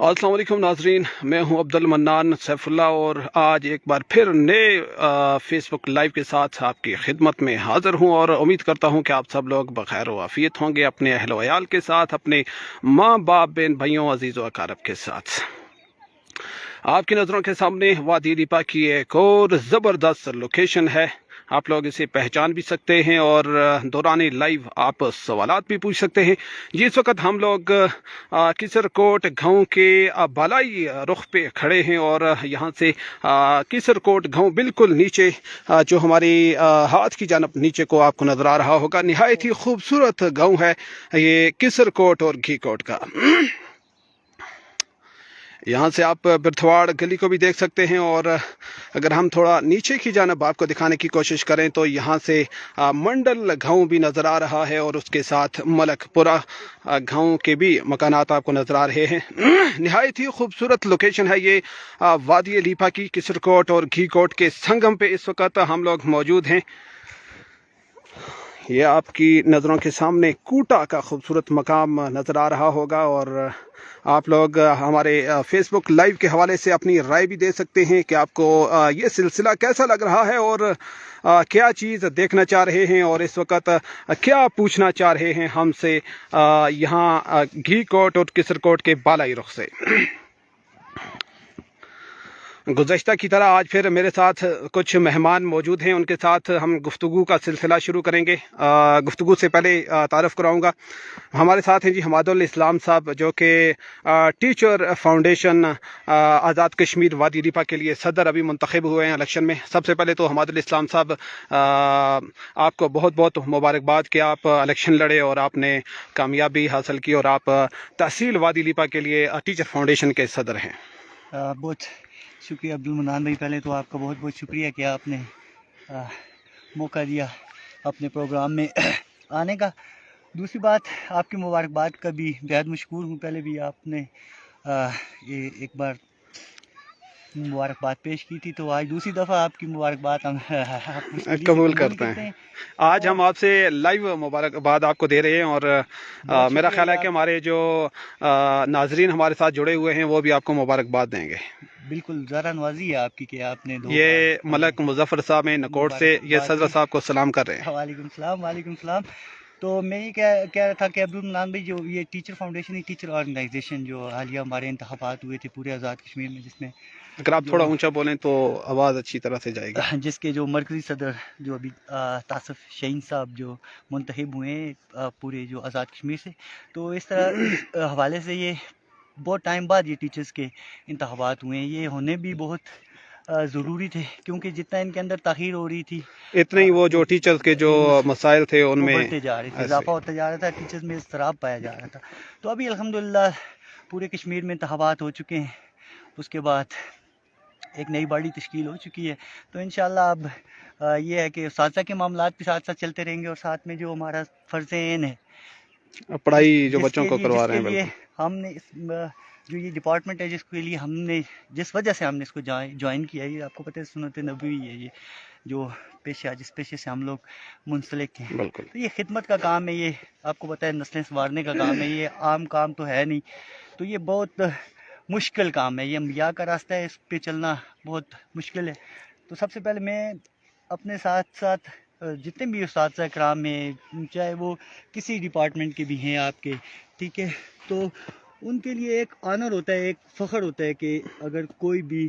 अस्सलाम वालेकुम नाजरीन, मैं हूं अब्दुल मन्नान सैफुल्लाह और आज एक बार फिर नए फेसबुक लाइव के साथ आपकी खिदमत में हाज़िर हूं और उम्मीद करता हूं कि आप सब लोग बखैर व आफियत होंगे, अपने अहल वयाल के साथ, अपने माँ बाप बहन भाइयों अजीज़ व अकारब के साथ। आपकी नज़रों के सामने वादी लिपा की एक और ज़बरदस्त लोकेशन है। आप लोग इसे पहचान भी सकते हैं और दौरान लाइव आप सवालात भी पूछ सकते हैं। जी, इस वक्त हम लोग किसरकोट गांव के बालाई रुख पे खड़े हैं और यहाँ से किसरकोट गांव बिल्कुल नीचे जो हमारी हाथ की जानब नीचे को आपको नज़र आ रहा होगा, निहायत ही खूबसूरत गांव है ये किसरकोट और घीकोट का। यहाँ से आप बिरथवाड़ गली को भी देख सकते हैं और अगर हम थोड़ा नीचे की जानब आपको दिखाने की कोशिश करें तो यहाँ से मंडल गांव भी नज़र आ रहा है और उसके साथ मलकपुरा गांव के भी मकानात आपको नज़र आ रहे हैं। निहायत ही खूबसूरत लोकेशन है ये वादी लिपा की किसरकोट और घीकोट के संगम पे इस वक्त हम लोग मौजूद हैं। ये आपकी नज़रों के सामने कूटा का खूबसूरत मकाम नज़र आ रहा होगा और आप लोग हमारे फेसबुक लाइव के हवाले से अपनी राय भी दे सकते हैं कि आपको ये सिलसिला कैसा लग रहा है और क्या चीज़ देखना चाह रहे हैं और इस वक्त क्या पूछना चाह रहे हैं हमसे यहाँ घीकोट और किसरकोट के बालाई रुख से। गुज़श्ता की तरह आज फिर मेरे साथ कुछ मेहमान मौजूद हैं, उनके साथ हम गुफ्तगू का सिलसिला शुरू करेंगे। गुफ्तगू से पहले तारफ़ कराऊंगा, हमारे साथ हैं जी हमादुल इस्लाम साहब जो कि टीचर फाउंडेशन आज़ाद कश्मीर वादी लिपा के लिए सदर अभी मुंतखब हुए हैं इलेक्शन में। सबसे पहले तो हमादुल इस्लाम साहब आपको बहुत बहुत मुबारकबाद कि आप इलेक्शन लड़े और आपने कामयाबी हासिल की और आप तहसील वादी लिपा के लिए टीचर फाउंडेशन के सदर हैं। बहुत शुक्रिया अब्दुल मन्नान भाई, पहले तो आपका बहुत बहुत शुक्रिया कि आपने मौका दिया अपने प्रोग्राम में आने का। दूसरी बात, आपकी मुबारकबाद का भी बेहद मशकूर हूँ। पहले भी आपने ये एक बार मुबारकबाद पेश की थी, तो आज दूसरी दफ़ा आपकी मुबारकबाद हम कबूल करते हैं। आज हम आपसे लाइव मुबारकबाद आपको दे रहे हैं और मेरा ख्याल है कि हमारे जो नाजरीन हमारे साथ जुड़े हुए हैं वो भी आपको मुबारकबाद देंगे। बिल्कुल, ज़रा नवाजी है आपकी कि आपने ये मलक मुजफ्फर साहब हैं नकोट से, ये सदर साहब को सलाम कर रहे हैं। वालेकुम सलाम, वालेकुम सलाम। तो मैं ये कह रहा था कि अब्दुल मन्नान भाई, जो ये टीचर फाउंडेशन, टीचर ऑर्गेनाइजेशन जो हालिया हमारे इंतखाबात हुए थे पूरे आज़ाद कश्मीर में, जिसमें अगर आप थोड़ा ऊंचा बोलें तो आवाज़ अच्छी तरह से जाएगी, जिसके जो मरकज़ी सदर जो अभी तासफ शहीन साहब जो मुंतखब हुए पूरे जो आज़ाद कश्मीर से, तो इस तरह इस हवाले से ये बहुत टाइम बाद ये टीचर्स के इंतखाबात हुए हैं। ये होने भी बहुत ज़रूरी थे क्योंकि जितना इनके अंदर ताख़ीर हो रही थी इतने ही वो जो टीचर्स के जो मसाइल थे उनमें बढ़ते जा रहे थे, इजाफा होता जा रहा था, टीचर्स में इज़्तिराब पाया जा रहा था। तो अभी अल्हम्दुलिल्लाह पूरे कश्मीर में इंतखाबात हो चुके हैं, उसके बाद एक नई बॉडी तश्कील हो चुकी है। तो इंशाअल्लाह अब ये है कि उस्ताज़ा के मामलात भी साथ साथ चलते रहेंगे और साथ में जो हमारा फ़र्ज़-ए-ऐन है पढ़ाई जो बच्चों को करवा रहे हैं, बिल्कुल हमने जो ये डिपार्टमेंट है जिसके लिए हमने जिस वजह से हमने इसको ज्वाइन किया है, ये आपको पता है सुन्नत नबवी है, ये जो पेशा जिस पेशे से हम लोग मुंसलिक हैं। तो ये खिदमत का काम है, ये आपको पता है नस्लें संवारने का काम है, ये आम काम तो है नहीं। तो ये बहुत मुश्किल काम है, ये अंबिया का रास्ता है, इस पे चलना बहुत मुश्किल है। तो सबसे पहले मैं अपने साथ साथ जितने भी उस्ताद कराम हैं, चाहे वो किसी डिपार्टमेंट के भी हैं आपके, ठीक है, तो उनके लिए एक ऑनर होता है, एक फ़ख्र होता है कि अगर कोई भी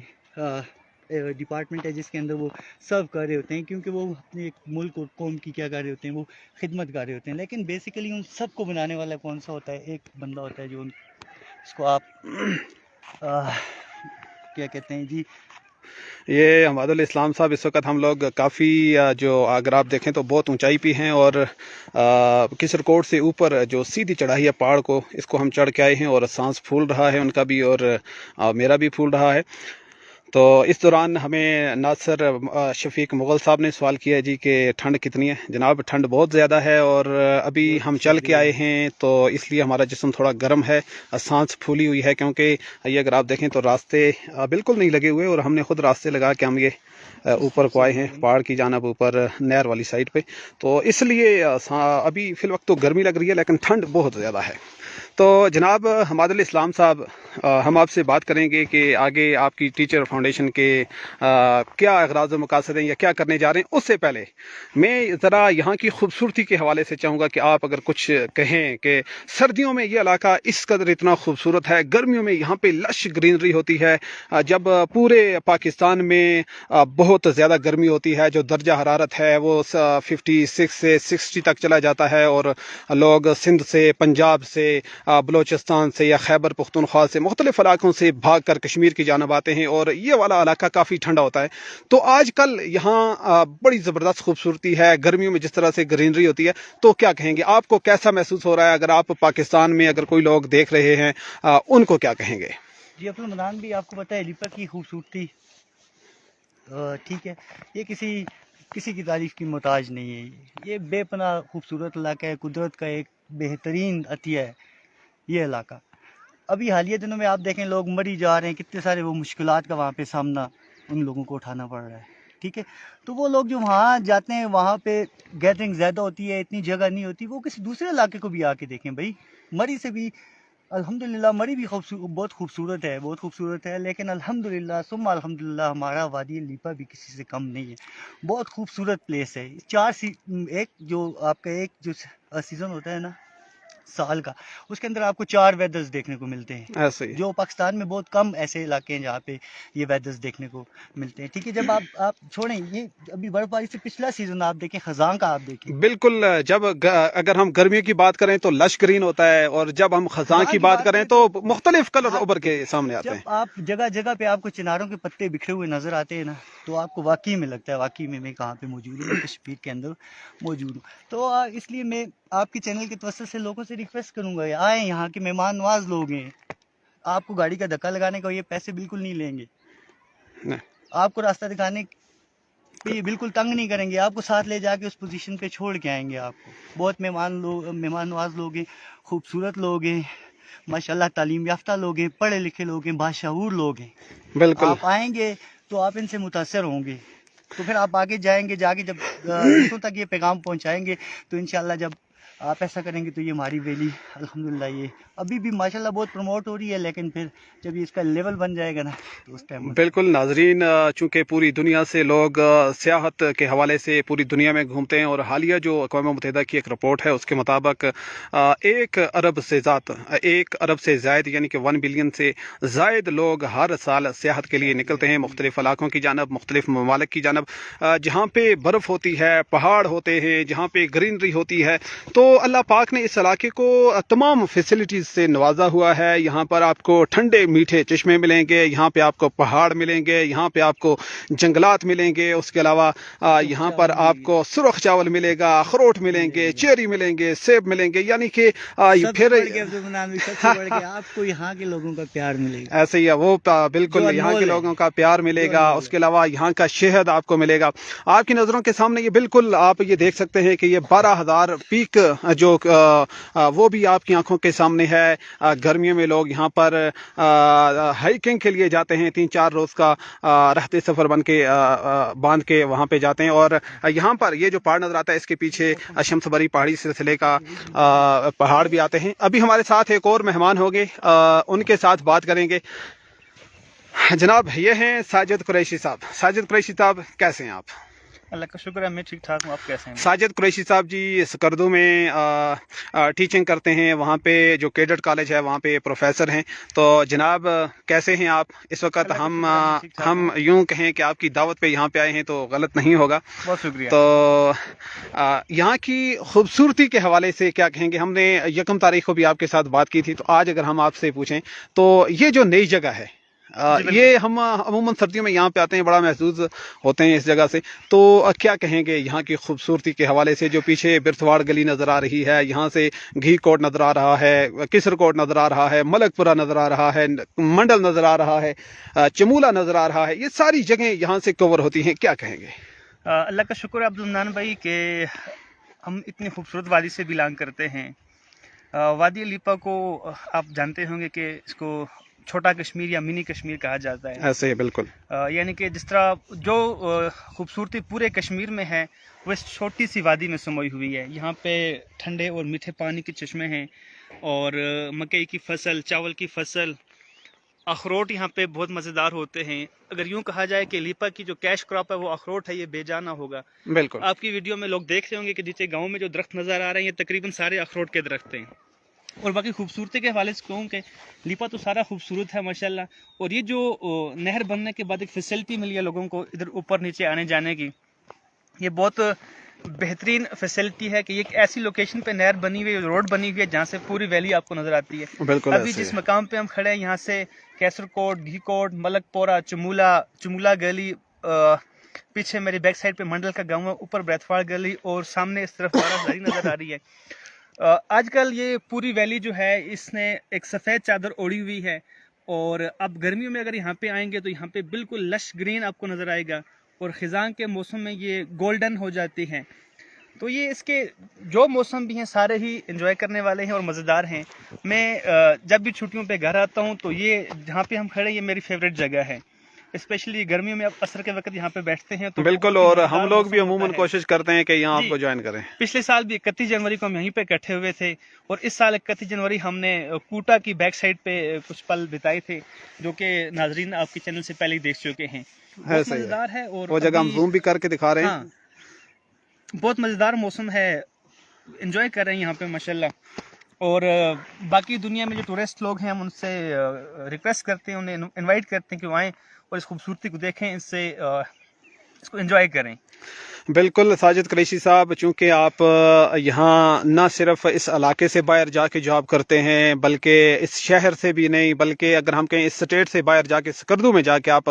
डिपार्टमेंट है जिसके अंदर वो सर्व कर रहे होते हैं, क्योंकि वो अपने एक मुल्क और कौम की क्या कर रहे होते हैं, वो खिदमत कर रहे होते हैं। लेकिन बेसिकली उन सब को बनाने वाला कौन सा होता है? एक बंदा होता है जो इसको आप क्या कहते हैं जी, ये हमादुल इस्लाम साहब इस वक्त हम लोग काफ़ी जो अगर आप देखें तो बहुत ऊंचाई पे हैं और किसरकोट से ऊपर जो सीधी चढ़ाई है पहाड़ को, इसको हम चढ़ के आए हैं और सांस फूल रहा है उनका भी और मेरा भी फूल रहा है। तो इस दौरान हमें नासर शफीक मुग़ल साहब ने सवाल किया जी कि ठंड कितनी है। जनाब, ठंड बहुत ज़्यादा है और अभी हम चल के आए हैं तो इसलिए हमारा जिस्म थोड़ा गर्म है, सांस फूली हुई है, क्योंकि ये अगर आप देखें तो रास्ते बिल्कुल नहीं लगे हुए और हमने ख़ुद रास्ते लगा के हम ये ऊपर को आए हैं पहाड़ की जानब, ऊपर नहर वाली साइड पे। तो इसलिए अभी फ़िल वक्त तो गर्मी लग रही है लेकिन ठंड बहुत ज़्यादा है। تو جناب حماد اسلام صاحب ہم آپ سے بات کریں گے کہ آگے آپ کی ٹیچر فاؤنڈیشن کے کیا اغراض و مقاصد ہیں یا کیا کرنے جا رہے ہیں. اس سے پہلے میں ذرا یہاں کی خوبصورتی کے حوالے سے چاہوں گا کہ آپ اگر کچھ کہیں کہ سردیوں میں یہ علاقہ اس قدر اتنا خوبصورت ہے, گرمیوں میں یہاں پہ لش گرینری ہوتی ہے, جب پورے پاکستان میں بہت زیادہ گرمی ہوتی ہے, جو درجہ حرارت ہے وہ 56 سے 60 تک چلا جاتا ہے, اور لوگ سندھ سے, پنجاب سے, بلوچستان سے یا خیبر پختونخوا سے, مختلف علاقوں سے بھاگ کر کشمیر کی جانب آتے ہیں, اور یہ والا علاقہ کافی ٹھنڈا ہوتا ہے. تو آج کل یہاں بڑی زبردست خوبصورتی ہے, گرمیوں میں جس طرح سے گرینری ہوتی ہے, تو کیا کہیں گے, آپ کو کیسا محسوس ہو رہا ہے؟ اگر آپ پاکستان میں اگر کوئی لوگ دیکھ رہے ہیں ان کو کیا کہیں گے؟ جی عبد المنان بھی آپ کو پتہ ہے لیپا کی خوبصورتی ٹھیک ہے, یہ کسی کی تعریف کی محتاج نہیں ہے. یہ بے پناہ خوبصورت علاقہ ہے, قدرت کا ایک بہترین عطیہ ہے یہ علاقہ. ابھی حالیہ دنوں میں آپ دیکھیں لوگ مری جا رہے ہیں, کتنے سارے وہ مشکلات کا وہاں پہ سامنا ان لوگوں کو اٹھانا پڑ رہا ہے. ٹھیک ہے, تو وہ لوگ جو وہاں جاتے ہیں وہاں پہ گیدرنگ زیادہ ہوتی ہے, اتنی جگہ نہیں ہوتی, وہ کسی دوسرے علاقے کو بھی آ کے دیکھیں. بھائی مری سے بھی الحمدللہ, مری بھی بہت خوبصورت ہے, لیکن الحمدللہ ثم الحمدللہ ہمارا وادی لیپا بھی کسی سے کم نہیں ہے. بہت خوبصورت پلیس ہے. ایک جو آپ کا ایک جو سیزن ہوتا ہے نا سال کا, اس کے اندر آپ کو 4 ویدرز دیکھنے کو ملتے ہیں, ایسے ہی جو پاکستان میں بہت کم ایسے علاقے ہیں جہاں پہ یہ ویدرز دیکھنے کو ملتے ہیں. ٹھیک ہے, جب آپ چھوڑیں یہ ابھی برف باری سے پچھلا سیزن آپ دیکھیں, خزاں کا آپ دیکھیں, بالکل. جب اگر ہم گرمیوں کی بات کریں تو لش گرین ہوتا ہے, اور جب ہم خزاں کی بات کریں تو مختلف کلر ابھر کے سامنے آتے ہیں. جب آپ جگہ جگہ پہ آپ کو چناروں کے پتے بکھرے ہوئے نظر آتے ہیں نا, تو آپ کو واقعی میں لگتا ہے واقعی میں کہاں پہ موجود ہوں, میں کشمیر کے اندر موجود ہوں. تو اس لیے میں آپ کے چینل کے توسط سے لوگوں سے ریکویسٹ کروں گا, آئیں, یہاں کے مہمان نواز لوگ ہیں, آپ کو گاڑی کا دھکا لگانے کا یہ پیسے بالکل نہیں لیں گے, آپ کو راستہ دکھانے پہ یہ بالکل تنگ نہیں کریں گے, آپ کو ساتھ لے جا کے اس پوزیشن پہ چھوڑ کے آئیں گے. آپ کو بہت مہمان نواز لوگ ہیں, خوبصورت لوگ ہیں, ماشاءاللہ تعلیم یافتہ لوگ ہیں, پڑھے لکھے لوگ ہیں, باشعور لوگ ہیں. بالکل. آپ آئیں گے تو آپ ان سے متاثر ہوں گے, تو پھر آپ آگے جائیں گے, جا کے جب دوسروں تک یہ پیغام پہنچائیں گے, تو انشاءاللہ جب آپ ایسا کریں گے تو یہ ہماری ویلی الحمدللہ یہ ابھی بھی ماشاءاللہ بہت پروموٹ ہو رہی ہے, لیکن پھر جب یہ اس کا لیول بن جائے گا نا تو اس ٹائم. بالکل ناظرین, چونکہ پوری دنیا سے لوگ سیاحت کے حوالے سے پوری دنیا میں گھومتے ہیں, اور حالیہ جو اقوام متحدہ کی ایک رپورٹ ہے اس کے مطابق 1 ارب سے زائد یعنی کہ 1 بلین سے زائد لوگ ہر سال سیاحت کے لیے نکلتے ہیں مختلف علاقوں کی جانب, مختلف ممالک کی جانب, جہاں پہ برف ہوتی ہے, پہاڑ ہوتے ہیں, جہاں پہ گرینری ہوتی ہے. تو اللہ پاک نے اس علاقے کو تمام فیسلٹیز سے نوازا ہوا ہے. یہاں پر آپ کو ٹھنڈے میٹھے چشمے ملیں گے, یہاں پہ آپ کو پہاڑ ملیں گے, یہاں پہ آپ کو جنگلات ملیں گے, اس کے علاوہ یہاں پر آپ کو سرخ چاول ملے گا, اخروٹ ملیں گے, چیری ملیں گے, سیب ملیں گے, یعنی کہ پھر آپ کو یہاں کے لوگوں کا پیار ملے گا. ایسے ہی ہے وہ, بالکل یہاں کے لوگوں کا پیار ملے گا. اس کے علاوہ یہاں کا شہد آپ کو ملے گا. آپ کی نظروں کے سامنے یہ بالکل آپ یہ دیکھ سکتے ہیں کہ یہ 12,000 پیک جو وہ بھی آپ کی آنکھوں کے سامنے ہے. گرمیوں میں لوگ یہاں پر ہائیکنگ کے لیے جاتے ہیں, 3-4 روز کا رہتے سفر باندھ کے وہاں پہ جاتے ہیں. اور یہاں پر یہ جو پہاڑ نظر آتا ہے اس کے پیچھے شمس بری پہاڑی سلسلے کا پہاڑ بھی آتے ہیں. ابھی ہمارے ساتھ ایک اور مہمان ہوں گے, ان کے ساتھ بات کریں گے. جناب یہ ہیں ساجد قریشی صاحب. ساجد قریشی صاحب کیسے ہیں آپ؟ اللہ کا شکر ہے, میں ٹھیک ٹھاک ہوں. آپ کیسے ہیں؟ ساجد قریشی صاحب جی سکردو میں ٹیچنگ کرتے ہیں, وہاں پہ جو کیڈٹ کالج ہے وہاں پہ پروفیسر ہیں. تو جناب کیسے ہیں آپ اس وقت؟ ہم یوں کہیں کہ آپ کی دعوت پہ یہاں پہ آئے ہیں تو غلط نہیں ہوگا. بہت شکریہ. تو یہاں کی خوبصورتی کے حوالے سے کیا کہیں گے؟ ہم نے 1 تاریخ کو بھی آپ کے ساتھ بات کی تھی, تو آج اگر ہم آپ سے پوچھیں تو یہ جو نئی جگہ ہے, یہ ہم عموماً سردیوں میں یہاں پہ آتے ہیں, بڑا محظوظ ہوتے ہیں اس جگہ سے, تو کیا کہیں گے یہاں کی خوبصورتی کے حوالے سے؟ جو پیچھے برتھواڑ گلی نظر آ رہی ہے, یہاں سے گھی کوٹ نظر آ رہا ہے, کسر کوٹ نظر آ رہا ہے, ملک پورہ نظر آ رہا ہے, منڈل نظر آ رہا ہے, چمولا نظر آ رہا ہے, یہ ساری جگہیں یہاں سے کور ہوتی ہیں, کیا کہیں گے؟ اللہ کا شکر ہے عبد المنان بھائی کہ ہم اتنی خوبصورت وادی سے بلانگ کرتے ہیں. وادی لیپا کو آپ جانتے ہوں گے کہ اس کو چھوٹا کشمیر یا منی کشمیر کہا جاتا ہے. ایسے ہی بالکل. یعنی کہ جس طرح جو خوبصورتی پورے کشمیر میں ہے وہ اس چھوٹی سی وادی میں سموئی ہوئی ہے. یہاں پہ ٹھنڈے اور میٹھے پانی کے چشمے ہیں اور مکئی کی فصل، چاول کی فصل، اخروٹ یہاں پہ بہت مزیدار ہوتے ہیں. اگر یوں کہا جائے کہ لیپا کی جو کیش کراپ ہے وہ اخروٹ ہے، یہ بے جانا ہوگا. بالکل. آپ کی ویڈیو میں لوگ دیکھ رہے ہوں گے کہ نیچے گاؤں میں جو درخت نظر آ رہے ہیں یہ تقریباً سارے اخروٹ کے درخت ہیں. اور باقی خوبصورتی کے حوالے سے کہوں کہ لیپا تو سارا خوبصورت ہے ماشاءاللہ. اور یہ جو نہر بننے کے بعد ایک فیسلٹی ملی ہے لوگوں کو ادھر اوپر نیچے آنے جانے کی، یہ بہت بہترین فیسلٹی ہے کہ یہ ایک ایسی لوکیشن پہ نہر بنی ہوئی ہے، روڈ بنی ہوئی ہے جہاں سے پوری ویلی آپ کو نظر آتی ہے. بالکل. ابھی جس مقام پہ ہم کھڑے ہیں یہاں سے کیسر کوٹ، گھی کوٹ، ملک پورہ، چمولا گلی، پیچھے میری بیک سائڈ پہ منڈل کا گاؤں ہے، اوپر بریتفاڑ گلی اور سامنے اس طرف بارہ زاری نظر آ رہی ہے. آج کل یہ پوری ویلی جو ہے اس نے ایک سفید چادر اوڑھی ہوئی ہے. اور اب گرمیوں میں اگر یہاں پہ آئیں گے تو یہاں پہ بالکل لش گرین آپ کو نظر آئے گا اور خزاں کے موسم میں یہ گولڈن ہو جاتی ہیں. تو یہ اس کے جو موسم بھی ہیں سارے ہی انجوائے کرنے والے ہیں اور مزیدار ہیں. میں جب بھی چھٹیوں پہ گھر آتا ہوں تو یہ جہاں پہ ہم کھڑے یہ میری فیوریٹ جگہ ہے. اسپیشلی گرمیوں میں اب عصر کے وقت یہاں پہ بیٹھتے ہیں تو بالکل. اور ہم لوگ بھی عموماً کوشش کرتے ہیں کہ یہاں آپ کو جوائن کریں. پچھلے سال بھی 31 جنوری کو ہم یہیں پہ اکٹھے ہوئے تھے اور اس سال 31 جنوری ہم نے کوٹا کی بیک سائڈ پہ کچھ پل بتائے تھے جو کہ ناظرین آپ کے چینل سے پہلے ہی دیکھ چکے ہیں. بہت مزیدار ہے اور وہ جگہ ہم زوم بھی کر کے دکھا رہے ہیں. بہت مزیدار موسم ہے، انجوائے کر رہے ہیں یہاں پہ ماشاءاللہ. اور باقی دنیا میں جو ٹورسٹ لوگ ہیں ہم ان سے ریکویسٹ کرتے ہیں، انہیں انوائٹ کرتے ہیں کہ وہ آئیں اور اس خوبصورتی کو دیکھیں، اس کو انجوائے کریں. بالکل ساجد قریشی صاحب، چونکہ آپ یہاں نہ صرف اس علاقے سے باہر جا کے جاب کرتے ہیں بلکہ اس شہر سے بھی نہیں، بلکہ اگر ہم کہیں اس سٹیٹ سے باہر جا کے سکردو میں جا کے آپ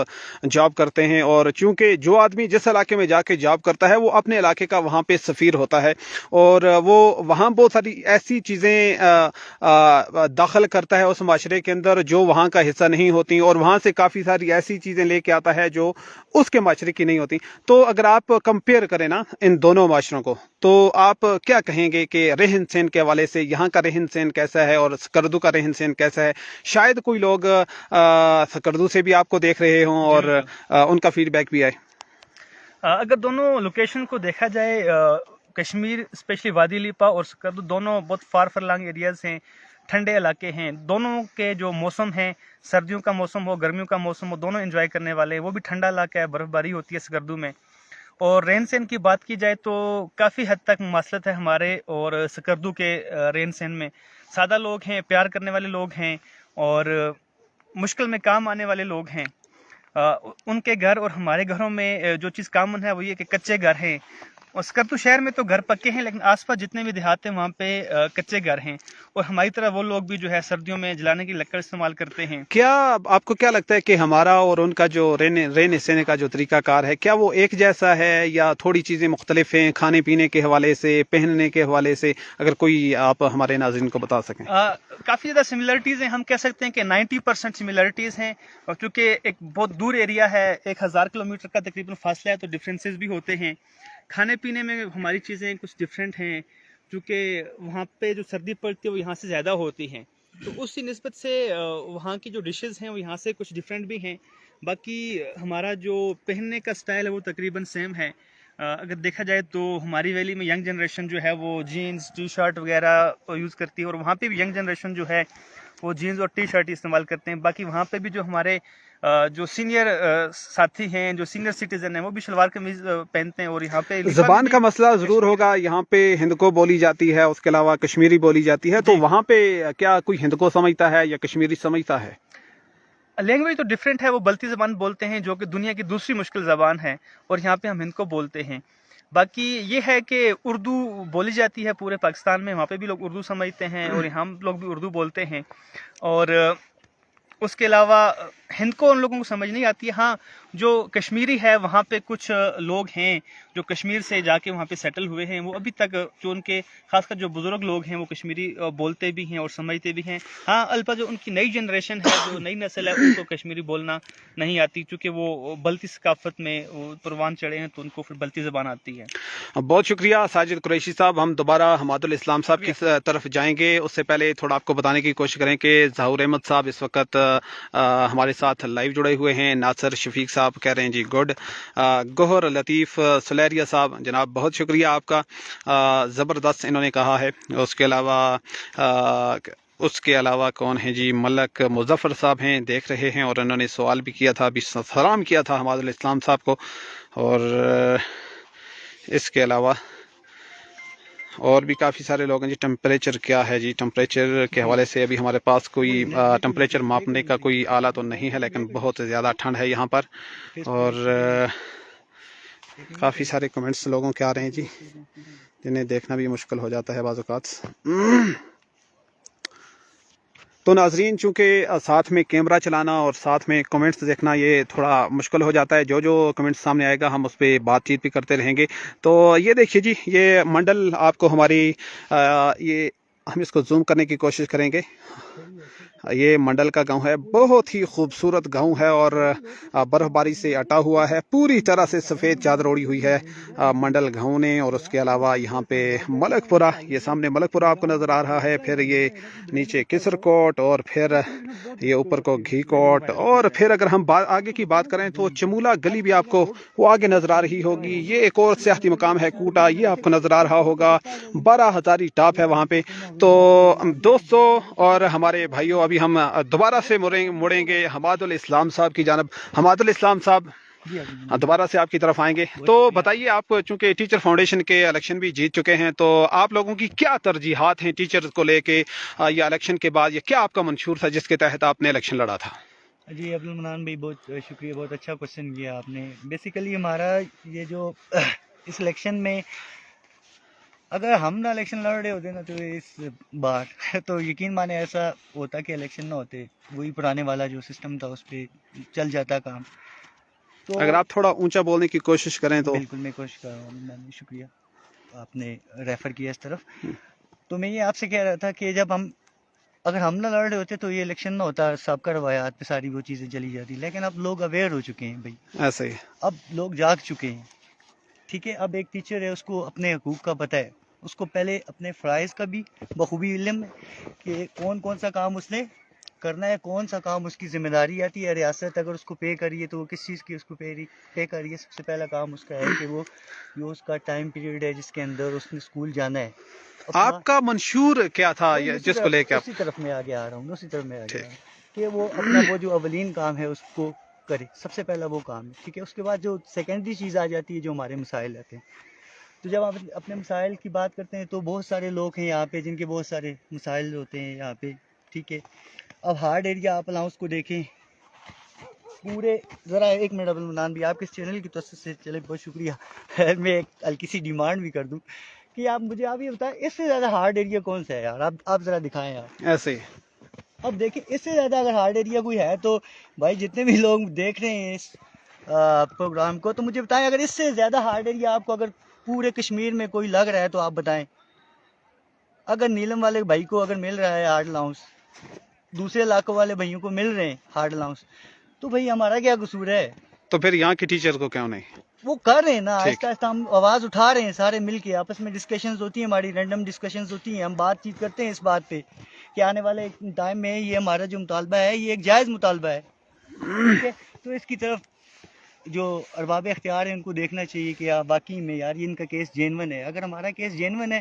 جاب کرتے ہیں. اور چونکہ جو آدمی جس علاقے میں جا کے جاب کرتا ہے وہ اپنے علاقے کا وہاں پہ سفیر ہوتا ہے اور وہ وہاں بہت ساری ایسی چیزیں داخل کرتا ہے اس معاشرے کے اندر جو وہاں کا حصہ نہیں ہوتی اور وہاں سے کافی ساری ایسی چیزیں لے کے آتا ہے جو اس کے معاشرے کی نہیں ہوتی. تو اگر آپ کمپیئر کریں نا ان دونوں معاشروں کو تو آپ کیا کہیں گے کہ رہن سہن کے حوالے سے یہاں کا رہن سہن کیسا ہے اور سکردو کا رہن سہن کیسا ہے؟ شاید کوئی لوگ سکردو سے بھی آپ کو دیکھ رہے ہوں اور ان کا فیڈ بیک بھی آئے. اگر دونوں لوکیشن کو دیکھا جائے، کشمیر اسپیشلی وادی لیپا اور سکردو دونوں بہت فار لانگ ایریاز ہیں، ٹھنڈے علاقے ہیں. دونوں کے جو موسم ہیں، سردیوں کا موسم ہو گرمیوں کا موسم ہو، دونوں انجوائے کرنے والے ہیں. وہ بھی ٹھنڈا علاقہ ہے، برف باری ہوتی ہے سکردو میں. اور رہن سہن کی بات کی جائے تو کافی حد تک مماثلت ہے ہمارے اور سکردو کے رہن سہن میں. سادہ لوگ ہیں، پیار کرنے والے لوگ ہیں اور مشکل میں کام آنے والے لوگ ہیں. ان کے گھر اور ہمارے گھروں میں جو چیز کامن ہے وہ یہ کہ کچے گھر ہیں. اور سکردو شہر میں تو گھر پکے ہیں لیکن آس پاس جتنے بھی دیہات ہیں وہاں پہ کچے گھر ہیں. اور ہماری طرح وہ لوگ بھی جو ہے سردیوں میں جلانے کی لکڑ استعمال کرتے ہیں. کیا آپ کو کیا لگتا ہے کہ ہمارا اور ان کا جو رہنے سہنے کا جو طریقہ کار ہے کیا وہ ایک جیسا ہے یا تھوڑی چیزیں مختلف ہیں کھانے پینے کے حوالے سے، پہننے کے حوالے سے؟ اگر کوئی آپ ہمارے ناظرین کو بتا سکیں. کافی زیادہ سملرٹیز ہیں، ہم کہہ سکتے ہیں کہ 90% سملرٹیز ہیں. اور چونکہ ایک بہت دور ایریا ہے، 1000 کلومیٹر کا تقریباً فاصلہ ہے، تو ڈفرینسز بھی ہوتے ہیں. کھانے پینے میں ہماری چیزیں کچھ ڈفرینٹ ہیں کیونکہ وہاں پہ جو سردی پڑتی ہے وہ یہاں سے زیادہ ہوتی ہیں، تو اسی نسبت سے وہاں کی جو ڈشز ہیں وہ یہاں سے کچھ ڈفرینٹ بھی ہیں. باقی ہمارا جو پہننے کا سٹائل ہے وہ تقریباً سیم ہے. اگر دیکھا جائے تو ہماری ویلی میں ینگ جنریشن جو ہے وہ جینز ٹی شرٹ وغیرہ یوز کرتی ہے اور وہاں پہ بھی ینگ جنریشن جو ہے وہ جینز اور ٹی شرٹ استعمال کرتے ہیں. باقی وہاں پہ بھی جو ہمارے جو سینئر ساتھی ہیں، جو سینئر سٹیزن ہیں، وہ بھی شلوار قمیض پہنتے ہیں. اور یہاں پہ زبان کا مسئلہ ضرور ہوگا. یہاں پہ ہندکو بولی جاتی ہے، اس کے علاوہ کشمیری بولی جاتی ہے، تو وہاں پہ کیا کوئی ہندکو سمجھتا ہے یا کشمیری سمجھتا ہے؟ لینگویج تو ڈفرینٹ ہے، وہ بلتی زبان بولتے ہیں جو کہ دنیا کی دوسری مشکل زبان ہے اور یہاں پہ ہم ہندکو بولتے ہیں. باقی یہ ہے کہ اردو بولی جاتی ہے پورے پاکستان میں، وہاں پہ بھی لوگ اردو سمجھتے ہیں اور ہم لوگ بھی اردو بولتے ہیں. اور اس کے علاوہ ہندکو ان لوگوں کو سمجھ نہیں آتی ہے. ہاں جو کشمیری ہے وہاں پہ کچھ لوگ ہیں جو کشمیر سے جا کے وہاں پہ سیٹل ہوئے ہیں، وہ ابھی تک جو ان کے خاص کر جو بزرگ لوگ ہیں وہ کشمیری بولتے بھی ہیں اور سمجھتے بھی ہیں. ہاں البتہ جو ان کی نئی جنریشن ہے، جو نئی نسل ہے، ان کو کشمیری بولنا نہیں آتی، چونکہ وہ بلتی ثقافت میں پروان چڑھے ہیں تو ان کو پھر بلتی زبان آتی ہے. بہت شکریہ ساجد قریشی صاحب. ہم دوبارہ حماد الاسلام صاحب کی طرف جائیں گے. اس سے پہلے تھوڑا آپ کو بتانے کی کوشش کریں کہ ظہور احمد صاحب اس وقت ہمارے ساتھ لائیو جڑے ہوئے ہیں. ناصر شفیق صاحب کہہ رہے ہیں جی گڈ. گوہر لطیف سلیریا صاحب جناب بہت شکریہ آپ کا، زبردست انہوں نے کہا ہے. اس کے علاوہ کون ہیں جی؟ ملک مظفر صاحب ہیں، دیکھ رہے ہیں، اور انہوں نے سوال بھی کیا تھا، ابھی سلام کیا تھا حماد الاسلام صاحب کو. اور اس کے علاوہ اور بھی کافی سارے لوگ ہیں جی. ٹمپریچر کیا ہے جی؟ ٹمپریچر کے حوالے سے ابھی ہمارے پاس کوئی ٹمپریچر ماپنے کا کوئی آلہ تو نہیں ہے، لیکن بہت زیادہ ٹھنڈ ہے یہاں پر. اور کافی سارے کمنٹس لوگوں کے آ رہے ہیں جی، جنہیں دیکھنا بھی مشکل ہو جاتا ہے بعض اوقات. تو ناظرین، چونکہ ساتھ میں کیمرہ چلانا اور ساتھ میں کمنٹس دیکھنا یہ تھوڑا مشکل ہو جاتا ہے، جو کمنٹس سامنے آئے گا ہم اس پہ بات چیت بھی کرتے رہیں گے. تو یہ دیکھیے جی، یہ منڈل آپ کو ہماری یہ ہم اس کو زوم کرنے کی کوشش کریں گے. یہ منڈل کا گاؤں ہے، بہت ہی خوبصورت گاؤں ہے اور برف باری سے اٹا ہوا ہے، پوری طرح سے سفید چادر اوڑی ہوئی ہے منڈل گاؤں نے. اور اس کے علاوہ یہاں پہ ملک پورہ، یہ سامنے ملک پورہ آپ کو نظر آ رہا ہے، پھر یہ نیچے کسر کوٹ، اور پھر یہ اوپر کو گھی کوٹ، اور پھر اگر ہم آگے کی بات کریں تو چمولا گلی بھی آپ کو وہ آگے نظر آ رہی ہوگی. یہ ایک اور سیاحتی مقام ہے کوٹا، یہ آپ کو نظر آ رہا ہوگا. 12 ہزاری ٹاپ ہے وہاں پہ. تو دوستوں اور ہمارے بھائیوں، ابھی ہم دوبارہ سے مڑیں گے حماد الاسلام صاحب کی جانب. حماد الاسلام صاحب دوبارہ سے آپ کی طرف آئیں گے. تو بتائیے، آپ چونکہ ٹیچر فاؤنڈیشن کے الیکشن بھی جیت چکے ہیں، تو آپ لوگوں کی کیا ترجیحات ہیں ٹیچرز کو لے کے یہ الیکشن کے بعد؟ یہ کیا آپ کا منشور تھا جس کے تحت آپ نے الیکشن لڑا تھا؟ جی عبدالمنان بھائی، بہت شکریہ، بہت اچھا کوشچن کیا آپ نے. بیسیکلی ہمارا یہ جو اس الیکشن میں اگر ہم نہ الیکشن لڑ رہے ہوتے نا تو اس بار تو یقین مانے ایسا ہوتا کہ الیکشن نہ ہوتے، وہی پرانے والا جو سسٹم تھا اس پہ چل جاتا کام. تو اگر آپ تھوڑا اونچا بولنے کی کوشش کریں تو. بالکل میں کوشش کر رہا ہوں. شکریہ، آپ نے ریفر کیا اس طرف. تو میں یہ آپ سے کہہ رہا تھا کہ جب اگر ہم نہ لڑ رہے ہوتے تو یہ الیکشن نہ ہوتا، سابقہ روایات پہ ساری وہ چیزیں چلی جاتی. لیکن اب لوگ اویئر ہو چکے ہیں بھائی، ایسے ہی اب لوگ جاگ چکے ہیں. ٹھیک ہے، اب ایک ٹیچر ہے، اس کو اپنے حقوق کا پتہ ہے، اس کو پہلے اپنے فرائض کا بھی بخوبی علم ہے کہ کون سا کام اس نے کرنا ہے، کون سا کام اس کی ذمہ داری آتی ہے. ریاست اگر اس کو پے کریے تو وہ کس چیز کی اس کو پے کریے. سب سے پہلا کام اس کا ہے کہ وہ جو اس کا ٹائم پیریڈ ہے جس کے اندر اس نے اسکول جانا ہے. آپ کا منشور کیا تھا جس کو لے کے آپ؟ اسی طرف میں آگے آ رہا ہوں کہ وہ اپنا وہ جو اولین کام ہے اس کو کرے. سب سے پہلا وہ کام ہے. ٹھیک ہے، اس کے بعد جو سیکنڈری چیز آ جاتی ہے جو ہمارے مسائل رہتے ہیں. تو جب آپ اپنے مسائل کی بات کرتے ہیں تو بہت سارے لوگ ہیں یہاں پہ جن کے بہت سارے مسائل ہوتے ہیں یہاں پہ. ٹھیک ہے، اب ہارڈ ایریا آپ الاؤنس کو دیکھیں پورے. ذرا ایک منٹ عبدالمنان بھی، آپ کے چینل کی طرف سے چلے، بہت شکریہ. میں ایک ہلکی سی ڈیمانڈ بھی کر دوں کہ آپ مجھے یہ بتائیں اس سے زیادہ ہارڈ ایریا کون سا ہے یار؟ آپ ذرا دکھائیں یار. ایسے ہی اب دیکھیں، اس سے زیادہ اگر ہارڈ ایریا کوئی ہے تو بھائی جتنے بھی لوگ دیکھ رہے ہیں اس پروگرام کو، تو مجھے بتائیں اگر اس سے زیادہ ہارڈ ایریا آپ کو اگر پورے کشمیر میں کوئی لگ رہا ہے تو آپ بتائیں. اگر نیلم والے بھائی کو اگر مل رہا ہے ہارڈ الاؤنس، دوسرے علاقوں والے بھائیوں کو مل رہے ہیں ہارڈ الاؤنس، تو بھائی ہمارا کیا قصور ہے؟ تو پھر یہاں کے ٹیچر کو کیوں نہیں؟ وہ کر رہے ہیں نا، آہستہ آہستہ ہم آواز اٹھا رہے ہیں سارے مل کے. آپس میں ڈسکشنز ہوتی ہیں ہماری، رینڈم ڈسکشنز ہوتی ہیں، ہم بات چیت کرتے ہیں اس بات پہ کہ آنے والے ٹائم میں یہ ہمارا جو مطالبہ ہے یہ ایک جائز مطالبہ ہے. ٹھیک ہے، تو اس کی طرف جو ارباب اختیار ہیں ان کو دیکھنا چاہیے کہ واقعی میں یار یہ ان کا کیس جینون ہے. اگر ہمارا کیس جینون ہے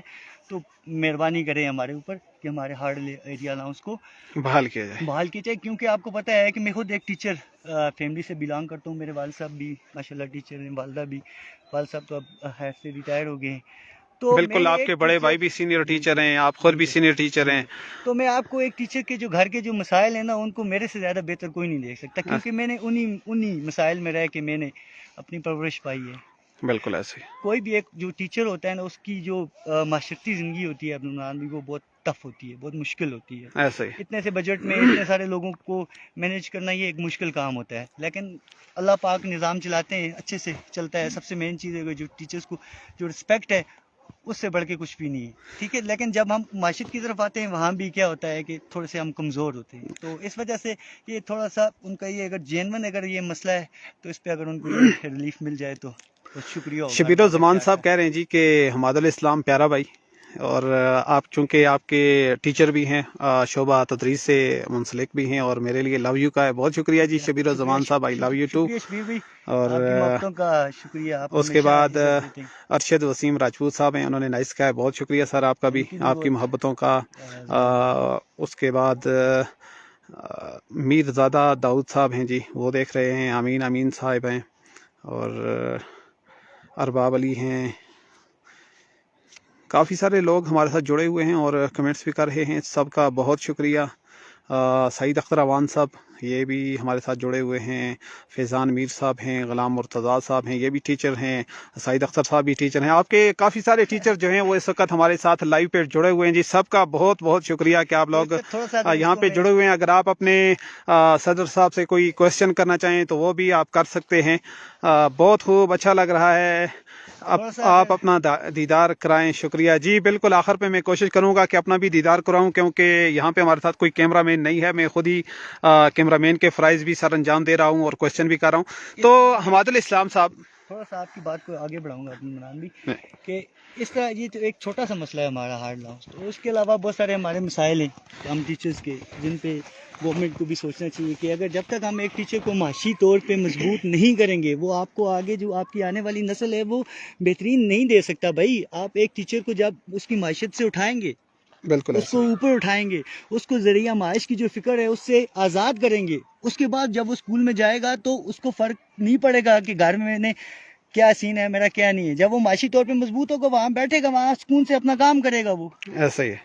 تو مہربانی کریں ہمارے اوپر کہ ہمارے ہارڈ ایریا الاؤنس کو بحال کیا جائے. بحال کی جائے. کیونکہ آپ کو پتہ ہے کہ میں خود ایک ٹیچر فیملی سے بلانگ کرتا ہوں. میرے والد صاحب بھی ماشاءاللہ ٹیچر ہیں، والدہ بھی. والد صاحب تو اب ہیئر سے ریٹائر ہو گئے ہیں. تو بالکل، آپ کے بڑے بھائی بھی سینئر ٹیچر ہیں، آپ خود بھی سینئر ٹیچر ہیں. تو میں آپ کو ایک ٹیچر کے جو گھر کے جو مسائل ہیں نا ان کو میرے سے زیادہ بہتر کوئی نہیں دیکھ سکتا، کیونکہ میں نے انہی مسائل میں رہ کے میں نے اپنی پرورش پائی ہے. बिल्कुल ऐसे ही। कोई भी एक जो टीचर होता है ना, उसकी जो माशरती ज़िंदगी होती है अपने आदमी, वो बहुत टफ होती है, बहुत मुश्किल होती है। ऐसे ही। इतने से बजट में इतने सारे लोगों को मैनेज करना ये एक मुश्किल काम होता है, लेकिन अल्लाह पाक निज़ाम चलाते हैं, अच्छे से चलता है। सबसे मेन चीज़ है कि जो टीचर्स को जो रिस्पेक्ट है, उससे बढ़ के कुछ भी नहीं है, ठीक है। लेकिन जब हम माशियत की तरफ आते हैं, वहाँ भी क्या होता है कि थोड़े से हम कमज़ोर होते हैं। तो इस वजह से ये थोड़ा सा उनका ये अगर जेन्युइन अगर ये मसला है, तो इस पे अगर उनको ये रिलीफ मिल जाए तो शुक्रिया होगा। शबीर ज़मान साहब कह रहे हैं जी कि हमादुल इस्लाम प्यारा भाई, और आप चूंकि आपके टीचर भी हैं, शोबा तदरीस से मुंसलिक भी हैं, और मेरे लिए लव यू का है। बहुत शुक्रिया जी शबीर ज़मान साहब, आई लव यू टू। और आपकी मोहब्बतों का शुक्रिया। आप उसके हमेशा बाद इज्जत देते हैं। अरशद वसीम राजपूत साहब हैं, उन्होंने नाइस कहा है। बहुत शुक्रिया सर आपका भी, उनकी भी आपकी बहुत- मोहब्बतों का। उसके बाद मीरज़ादा दाऊद साहब हैं जी, वो देख रहे हैं। अमीन अमीन साहब हैं, और अरबाब अली हैं। काफ़ी सारे लोग हमारे साथ जुड़े हुए हैं और कमेंट्स भी कर रहे हैं, सबका बहुत शुक्रिया। सईद अख्तर अवान साहब, ये भी हमारे साथ जुड़े हुए हैं। फैज़ान मीर साहब हैं, ग़ुलाम मुर्तज़ा साहब हैं, ये भी टीचर हैं। सईद अख्तर साहब भी टीचर हैं। आपके काफ़ी सारे टीचर जो हैं वो इस वक्त हमारे साथ लाइव पे जुड़े हुए हैं जी। सबका बहुत बहुत शुक्रिया कि आप लोग थोड़ा सा अगर यहाँ इसको पे मैं- जुड़े हुए हैं। अगर आप अपने सदर साहब से कोई क्वेश्चन करना चाहें तो वो भी आप कर सकते हैं। बहुत खूब अच्छा लग रहा है। थोड़ा सा आप अपना दीदार कराएं। शुक्रिया जी। बिल्कुल आखिर पे मैं कोशिश करूंगा कि अपना भी दीदार कराऊं, क्योंकि यहाँ पे हमारे साथ कोई कैमरामैन नहीं है। मैं खुद ही कैमरामैन के फ़राइज़ भी सर अंजाम दे रहा हूँ और क्वेश्चन भी कर रहा हूँ। तो हमादुल इस्लाम साहब, थोड़ा सा आपकी बात को आगे बढ़ाऊंगा अपनी मनान भी कि इस तरह ये तो एक छोटा सा मसला है हमारा हार्ड लॉस, तो उसके अलावा बहुत सारे हमारे मसाइल हैं हम टीचर्स के, जिन पे गवर्नमेंट को भी सोचना चाहिए कि अगर जब तक हम एक टीचर को माशी तौर पे मजबूत नहीं करेंगे, वो आपको आगे जो आपकी आने वाली नस्ल है वो बेहतरीन नहीं दे सकता। भाई आप एक टीचर को जब उसकी माशियत से उठाएंगे, बिल्कुल उसको ऊपर उठाएंगे, उसको जरिया माइश की जो फिक्र है उससे आज़ाद करेंगे, उसके बाद जब वो स्कूल में जाएगा तो उसको फ़र्क नहीं पड़ेगा कि घर में मैंने क्या सीन है, मेरा क्या नहीं है। जब वो माशी तौर पे मजबूत होगा, वहाँ बैठेगा, वहाँ सुकून से अपना काम करेगा, ऐसे ही है,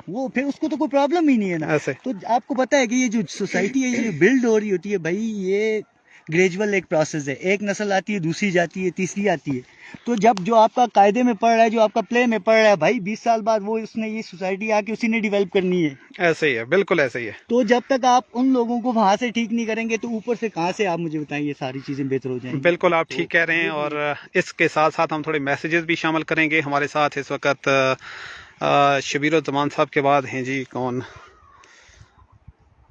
वो फिर उसको तो कोई प्रॉब्लम ही नहीं है ना। ऐसे तो आपको पता है कि ये जो सोसाइटी है, ये जो बिल्ड हो रही होती है भाई, ये ग्रेजुअल एक प्रोसेस है। एक नस्ल आती है, दूसरी जाती है, तीसरी आती है। तो जब जो आपका कायदे में पढ़ रहा है, जो आपका प्ले में पढ़ रहा है, भाई 20 साल बाद वो उसने ये सोसाइटी आके उसी ने डेवलप करनी है। ऐसे ही है, बिल्कुल ऐसे ही है। तो जब तक आप उन लोगों को वहाँ से ठीक नहीं करेंगे, तो ऊपर से कहाँ से आप मुझे बताएं ये सारी चीज़ें बेहतर हो जाएंगी। बिल्कुल आप ठीक कह रहे हैं। और इसके साथ साथ हम थोड़े मैसेजेस भी शामिल करेंगे। हमारे साथ इस वक्त शबीर ज़मान साहब के बाद हैं जी कौन,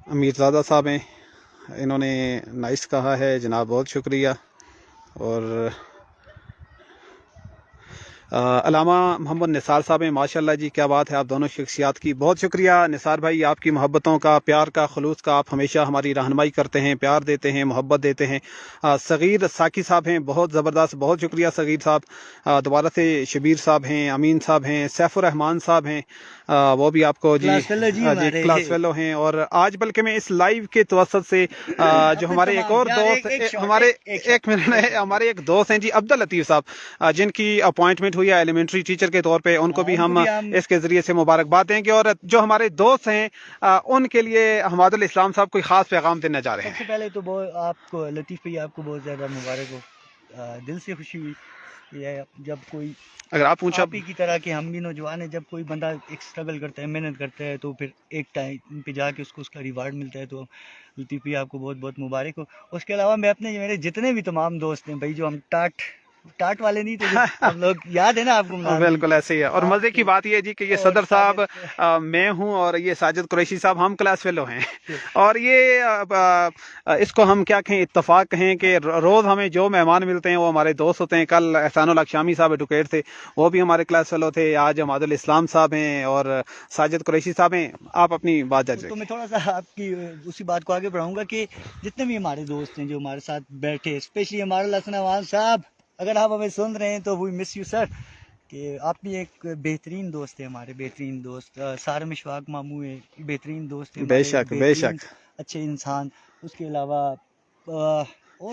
मीरज़ादा साहब हैं। इन्होंने नाइस कहा है जनाब, बहुत शुक्रिया। और अलामा मोहम्मद निसार साहब हैं, माशाल्लाह जी क्या बात है आप दोनों शख्सियात की। बहुत शुक्रिया निसार भाई, आपकी मोहब्बतों का, प्यार का, खलूस का। आप हमेशा हमारी रहनुमाई करते हैं, प्यार देते हैं, मोहब्बत देते हैं। सगीर साकी साहब हैं, बहुत ज़बरदस्त, बहुत शुक्रिया सगीर साहब। दोबारा से शबीर साहब हैं, अमीन साहब हैं, सैफुर रहमान साहब हैं, वो भी आपको जी क्लास फेलो हैं। और आज बल्कि मैं इस लाइव के तवसत से जो हमारे एक और दोस्त हमारे एक मिनट हमारे एक दोस्त हैं जी अब्दुल लतीफ़ साहब, जिनकी अपॉइंटमेंट हुई है एलिमेंट्री टीचर के तौर पे, उनको भी हम इसके जरिए से मुबारकबाद देंगे। और जो हमारे दोस्त हैं उनके लिए हमादुल इस्लाम साहब कोई खास पैगाम देना चाह रहे हैं। सबसे पहले तो बहुत आपको लतीफ़ भाई, आपको बहुत ज़्यादा मुबारक हो। दिल से खुशी हुई जब कोई अगर आप पूछा आप ही की तरह के हम भी नौजवान हैं, जब कोई बंदा एक स्ट्रगल करता है, मेहनत करता है, तो फिर एक टाइम पे जाके उसको उसका रिवार्ड मिलता है। तो लतीफ़ भाई आपको बहुत बहुत मुबारक हो। उसके अलावा मैं अपने मेरे जितने भी तमाम दोस्त हैं भाई, जो हम टाट वाले नहीं थे, हम लोग याद है ना आपको। बिल्कुल ऐसे ही है। और मजे की बात ये जी कि ये सदर साहब, मैं हूं, और ये साजिद कुरैशी साहब, हम क्लास फेलो हैं। और ये इसको हम क्या कहें, इत्तफाक कहें कि रोज हमें जो मेहमान मिलते हैं वो हमारे दोस्त होते हैं। कल एहसानुल हक शामी साहब एडवोकेट थे, वो भी हमारे क्लास फेलो थे। आज हमादुल इस्लाम साहब हैं और साजिद कुरैशी साहब हैं। आप अपनी बात जारी। तो मैं थोड़ा सा आपकी उसी बात को आगे बढ़ाऊंगा कि जितने भी हमारे दोस्त हैं जो हमारे साथ बैठे, स्पेशली हमारे लसन अवान साहब, अगर आप हमें सुन रहे हैं तो वी मिस यू सर, कि आप भी एक बेहतरीन दोस्त है, हमारे बेहतरीन दोस्त। सारा मिशवाक मामू है, बेहतरीन दोस्त है, बेशक बेशक, अच्छे इंसान। उसके अलावा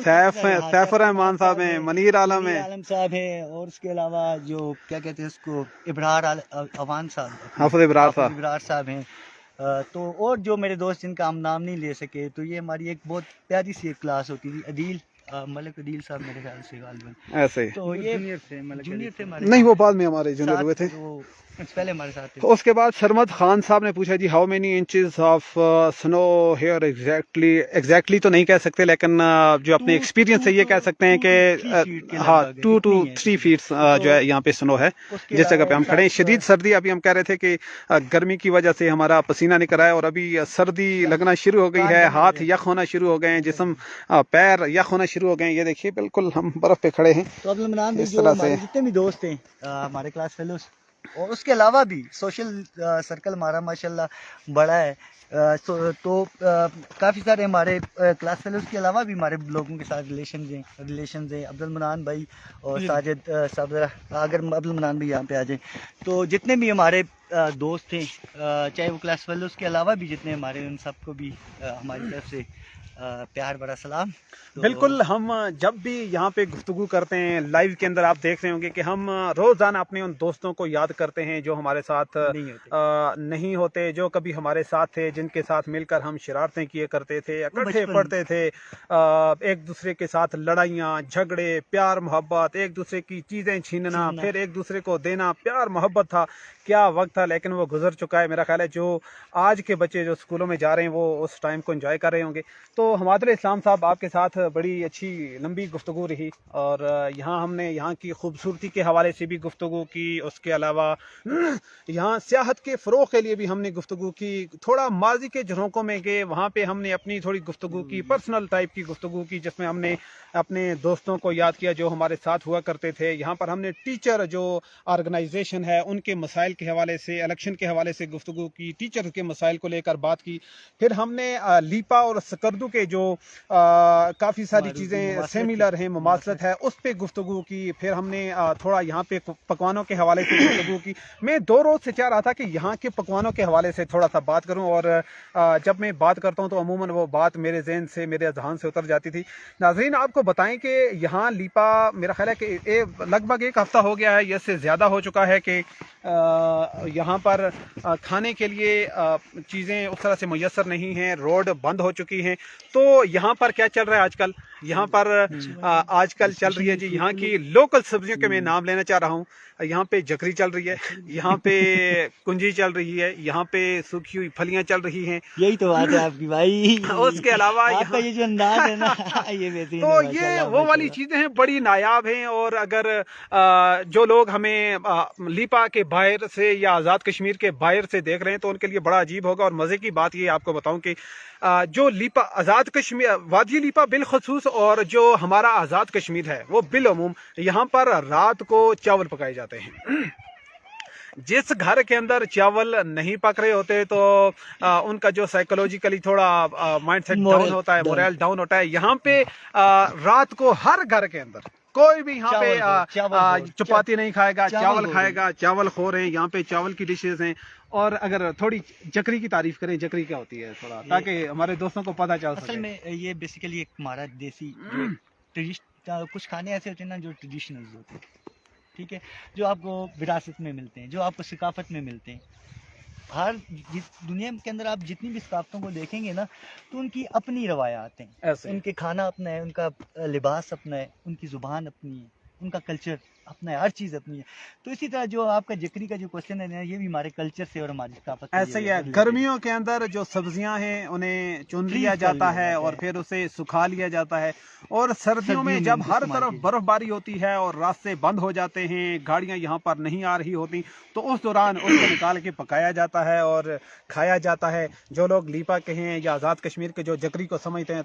सैफुर रहमान साहब हैं, मनीर आलम साहब हैं, और उसके अलावा जो क्या कहते हैं उसको, इब्रार अवान साहब, हाफिज इब्रार साहब हैं। तो और जो मेरे दोस्त जिनका हम नाम नहीं ले सके, तो ये हमारी एक बहुत प्यारी सी एक क्लास होती थी। अदील मलिक अदील साहब मेरे ख्याल से गालिबन। ऐसे तो ये जूनियर थे हमारे नहीं, वो बाद में हमारे जूनियर हुए थे। वो पहले हमारे साथ थे। उसके बाद सरमद खान साहब ने पूछा जी how many inches of snow here exactly तो नहीं कह सकते, लेकिन जो अपने एक्सपीरियंस से ये कह सकते हैं कि हाँ 2 to 3 फीट जो है यहाँ पे स्नो है जिस जगह पे हम खड़े हैं। शदीद सर्दी, अभी हम कह रहे थे कि गर्मी की वजह से हमारा पसीना निकल रहा है और अभी सर्दी लगना शुरू हो गई है, हाथ यख होना शुरू हो गए हैं, जिस्म पैर यख होना शुरू हो गए हैं। ये देखिए बिल्कुल हम बर्फ पे खड़े हैं। तो अब्दुल मन्नान इस जो तरह हमारे से जितने भी दोस्त हैं हमारे क्लास फेलोज और उसके अलावा भी सोशल सर्कल हमारा माशाल्लाह बड़ा है। तो काफ़ी सारे हमारे क्लास फेलोज के अलावा भी हमारे लोगों के साथ रिलेशन हैं। अब्दुल मन्नान भाई और साजिद साहब, ज़रा अगर अब्दुल मन्नान भाई यहाँ पे आ जाएं, तो जितने भी हमारे दोस्त हैं चाहे वो क्लास फेलोज के अलावा भी जितने हमारे, उन सबको भी हमारी तरफ से प्यार भरा सलाम। तो बिल्कुल, हम जब भी यहाँ पे गुफ्तगू करते हैं लाइव के अंदर, आप देख रहे होंगे कि हम रोज़ाना अपने उन दोस्तों को याद करते हैं जो हमारे साथ नहीं होते, जो कभी हमारे साथ थे, जिनके साथ मिलकर हम शरारतें किए करते थे, इकट्ठे पढ़ते थे, एक दूसरे के साथ लड़ाइयाँ झगड़े, प्यार मोहब्बत, एक दूसरे की चीज़ें छीनना, फिर एक दूसरे को देना, प्यार मोहब्बत था। क्या वक्त था, लेकिन वो गुजर चुका है। मेरा ख्याल है जो आज के बच्चे जो स्कूलों में जा रहे हैं वो उस टाइम को एंजॉय कर रहे होंगे। तो हमादुल इस्लाम साहब, आपके साथ बड़ी अच्छी लंबी गुफ्तगू रही और यहाँ हमने यहाँ की खूबसूरती के हवाले से भी गुफ्तगू की, उसके अलावा यहाँ सियाहत के फ़रोग़ के लिए भी हमने गुफ्तगू की, थोड़ा माजी के झरोकों में गए, वहाँ पे हमने अपनी थोड़ी गुफ्तगू की, पर्सनल टाइप की गुफ्तगू की, जिसमें हमने अपने दोस्तों को याद किया जो हमारे साथ हुआ करते थे। यहाँ पर हमने टीचर जो ऑर्गेनाइजेशन है उनके मसाइल के हवाले से, इलेक्शन के हवाले से गुफ्तगू की, टीचर के मसाइल को लेकर बात की। फिर हमने लीपा और सकरदू के जो काफ़ी सारी चीज़ें सिमिलर हैं, मुमासलत है, उस पर गुफ्तगू की। फिर हमने थोड़ा यहाँ पे पकवानों के हवाले से गुफ्तगू की। मैं 2 रोज़ से चाह रहा था कि यहाँ के पकवानों के हवाले से थोड़ा सा बात करूँ, और जब मैं बात करता हूँ तो अमूमन वो बात मेरे जहन से, मेरे अज़हान से उतर जाती थी। नाज़रीन, आपको बताएं कि यहाँ लीपा, मेरा ख्याल है कि लगभग 1 हफ़्ता हो गया है, या इससे ज़्यादा हो चुका है कि यहाँ पर खाने के लिए चीज़ें उस तरह से मुयस्सर नहीं हैं, रोड बंद हो चुकी हैं। तो यहाँ पर क्या चल रहा है आजकल? यहाँ पर आजकल चल रही है जी यहाँ की लोकल सब्जियों के मैं नाम लेना चाह रहा हूँ। यहाँ पे जकरी चल रही है, यहाँ पे कुंजी चल रही है, यहाँ पे सूखी हुई फलियाँ चल रही हैं। यही तो बात है आपकी भाई। उसके अलावा आपका ये जो अंदाज है ना ये बेहतरीन तो है, ये वो वाली चीज़ें हैं, बड़ी नायाब हैं। और अगर जो लोग हमें लीपा के बाहर से या आज़ाद कश्मीर के बाहर से देख रहे हैं तो उनके लिए बड़ा अजीब होगा। और मज़े की बात ये आपको बताऊं कि जो लीपा आज़ाद कश्मीर, वादी लीपा बिलखसूस, और जो हमारा आज़ाद कश्मीर है वो बिलअमूम, यहाँ पर रात को चावल पकाए जाते हैं। जिस घर के अंदर चावल नहीं पक रहे होते तो उनका जो साइकोलॉजिकली थोड़ा माइंड सेट डाउन होता है, मोरल डाउन होता है। यहाँ पे रात को हर घर के अंदर कोई भी यहाँ पे चपाती नहीं खाएगा, चावल खाएगा। चावल खोर हैं यहाँ पे, चावल की डिशेज हैं। और अगर थोड़ी जकरी की तारीफ करें, जकरी क्या होती है थोड़ा, ताकि हमारे दोस्तों को पता चल सके। असल में ये बेसिकली एक हमारा देसी कुछ खाने ऐसे होते हैं ना जो ट्रेडिशनल होते हैं, ठीक है, जो आपको विरासत में मिलते हैं, जो आपको सकाफत में मिलते हैं। हर दुनिया के अंदर आप जितनी भी सकाफतों को देखेंगे ना तो उनकी अपनी रवायात हैं, उनके खाना अपना है, उनका लिबास अपना है, उनकी ज़ुबान अपनी है, उनका कल्चर अपना है, हर चीज़ अपनी है। तो इसी तरह जो आपका जकरी का जो क्वेश्चन है ना, ये भी हमारे कल्चर से और हमारी सकाफत से ऐसे ही है। गर्मियों के अंदर जो सब्जियां हैं उन्हें चुन लिया जाता है और फिर उसे सुखा लिया जाता है। और सर्दियों में जब हर तरफ बर्फबारी होती है और रास्ते बंद हो जाते हैं, गाड़ियां यहाँ पर नहीं आ रही होती, तो उस दौरान उसको निकाल के पकाया जाता है और खाया जाता है। जो लोग लीपा के हैं या आज़ाद कश्मीर के जो जकरी को समझते हैं।